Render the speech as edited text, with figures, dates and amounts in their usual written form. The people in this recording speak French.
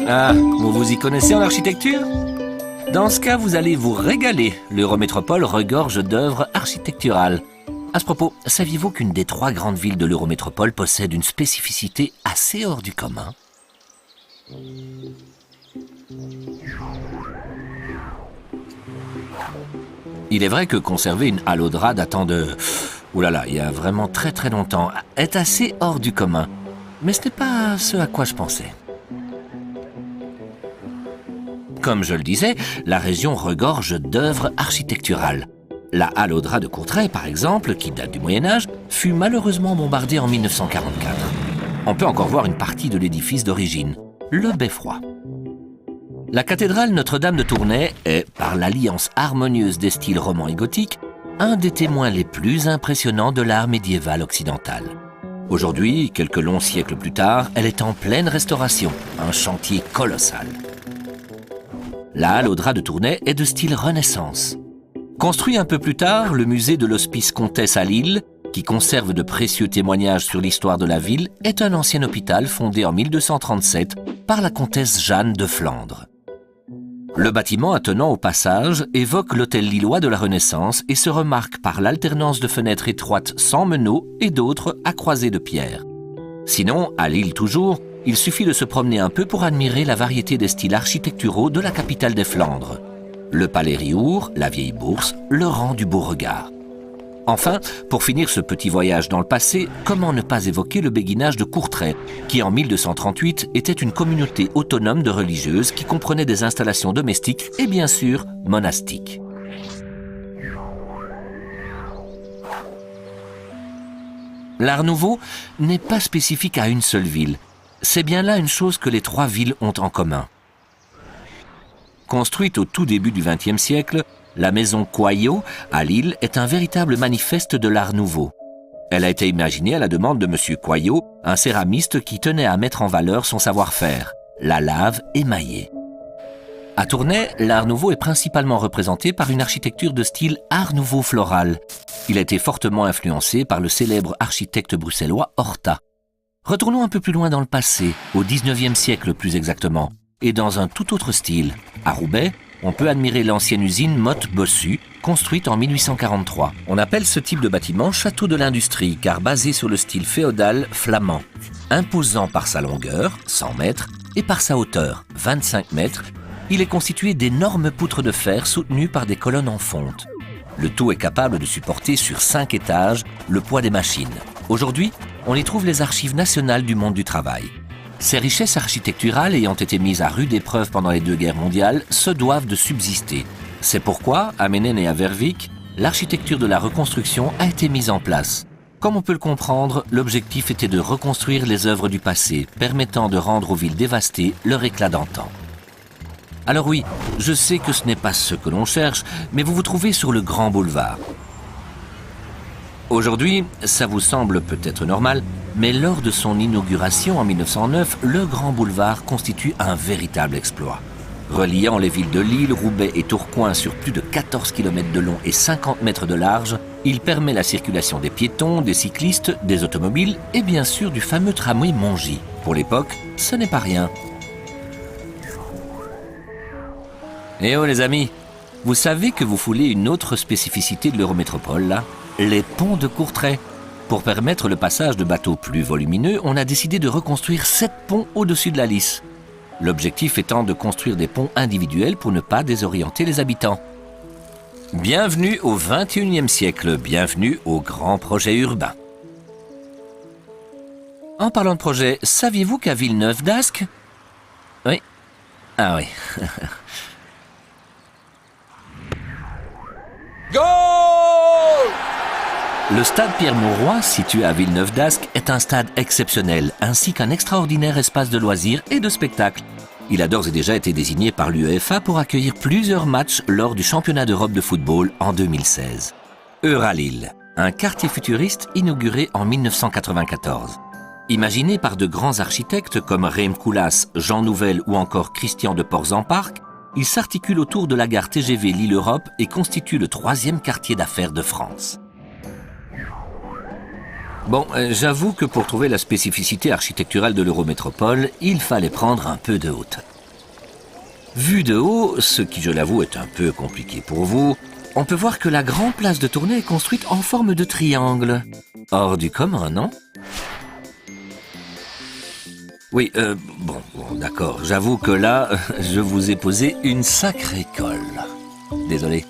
Ah, vous y connaissez en architecture? Dans ce cas, vous allez vous régaler. L'Eurométropole regorge d'œuvres architecturales. À ce propos, saviez-vous qu'une des 3 grandes villes de l'Eurométropole possède une spécificité assez hors du commun? Il est vrai que conserver une halle au drap datant de... Oulala, il y a vraiment très longtemps, est assez hors du commun. Mais ce n'est pas ce à quoi je pensais. Comme je le disais, la région regorge d'œuvres architecturales. La halle au drap de Courtrai, par exemple, qui date du Moyen-Âge, fut malheureusement bombardée en 1944. On peut encore voir une partie de l'édifice d'origine, le beffroi. La cathédrale Notre-Dame de Tournai est, par l'alliance harmonieuse des styles roman et gothique, un des témoins les plus impressionnants de l'art médiéval occidental. Aujourd'hui, quelques longs siècles plus tard, elle est en pleine restauration, un chantier colossal. La halle au drap de Tournai est de style Renaissance. Construit un peu plus tard, le musée de l'Hospice Comtesse à Lille, qui conserve de précieux témoignages sur l'histoire de la ville, est un ancien hôpital fondé en 1237 par la comtesse Jeanne de Flandre. Le bâtiment attenant au passage évoque l'hôtel lillois de la Renaissance et se remarque par l'alternance de fenêtres étroites sans meneaux et d'autres à croisées de pierre. Sinon, à Lille toujours, il suffit de se promener un peu pour admirer la variété des styles architecturaux de la capitale des Flandres. Le palais Riour, la vieille bourse, le rang du Beauregard. Enfin, pour finir ce petit voyage dans le passé, comment ne pas évoquer le béguinage de Courtrai, qui en 1238 était une communauté autonome de religieuses qui comprenait des installations domestiques et bien sûr monastiques. L'Art nouveau n'est pas spécifique à une seule ville. C'est bien là une chose que les 3 villes ont en commun. Construite au tout début du XXe siècle, la maison Coyot, à Lille, est un véritable manifeste de l'Art nouveau. Elle a été imaginée à la demande de M. Coyot, un céramiste qui tenait à mettre en valeur son savoir-faire, la lave émaillée. À Tournai, l'Art nouveau est principalement représenté par une architecture de style Art nouveau floral. Il a été fortement influencé par le célèbre architecte bruxellois Horta. Retournons un peu plus loin dans le passé, au XIXe siècle plus exactement, et dans un tout autre style. À Roubaix, on peut admirer l'ancienne usine Motte-Bossu, construite en 1843. On appelle ce type de bâtiment château de l'industrie, car basé sur le style féodal flamand. Imposant par sa longueur, 100 mètres, et par sa hauteur, 25 mètres, il est constitué d'énormes poutres de fer soutenues par des colonnes en fonte. Le tout est capable de supporter sur 5 étages le poids des machines. Aujourd'hui, on y trouve les archives nationales du monde du travail. Ces richesses architecturales ayant été mises à rude épreuve pendant les 2 guerres mondiales se doivent de subsister. C'est pourquoi, à Ménène et à Verviers, l'architecture de la reconstruction a été mise en place. Comme on peut le comprendre, l'objectif était de reconstruire les œuvres du passé, permettant de rendre aux villes dévastées leur éclat d'antan. Alors oui, je sais que ce n'est pas ce que l'on cherche, mais vous vous trouvez sur le Grand Boulevard. Aujourd'hui, ça vous semble peut-être normal, mais lors de son inauguration en 1909, le Grand Boulevard constitue un véritable exploit. Reliant les villes de Lille, Roubaix et Tourcoing sur plus de 14 km de long et 50 mètres de large, il permet la circulation des piétons, des cyclistes, des automobiles et bien sûr du fameux tramway Mongy. Pour l'époque, ce n'est pas rien. Eh oh les amis, vous savez que vous foulez une autre spécificité de l'Eurométropole là? Les ponts de Courtrai. Pour permettre le passage de bateaux plus volumineux, on a décidé de reconstruire 7 ponts au-dessus de la Lys. L'objectif étant de construire des ponts individuels pour ne pas désorienter les habitants. Bienvenue au XXIe siècle, bienvenue au grand projet urbain. En parlant de projet, saviez-vous qu'à Villeneuve d'Ascq... Oui. Ah oui. Go! Le stade Pierre-Mauroy, situé à Villeneuve d'Ascq, est un stade exceptionnel, ainsi qu'un extraordinaire espace de loisirs et de spectacles. Il a d'ores et déjà été désigné par l'UEFA pour accueillir plusieurs matchs lors du championnat d'Europe de football en 2016. Euralille, un quartier futuriste inauguré en 1994. Imaginé par de grands architectes comme Reim Koolhaas, Jean Nouvel ou encore Christian de Portzamparc, il s'articule autour de la gare TGV Lille-Europe et constitue le 3e quartier d'affaires de France. Bon, j'avoue que pour trouver la spécificité architecturale de l'Eurométropole, il fallait prendre un peu de hauteur. Vu de haut, ce qui je l'avoue est un peu compliqué pour vous, on peut voir que la grande place de Tournai est construite en forme de triangle. Hors du commun, non? Oui, bon, d'accord, j'avoue que là, je vous ai posé une sacrée colle. Désolé.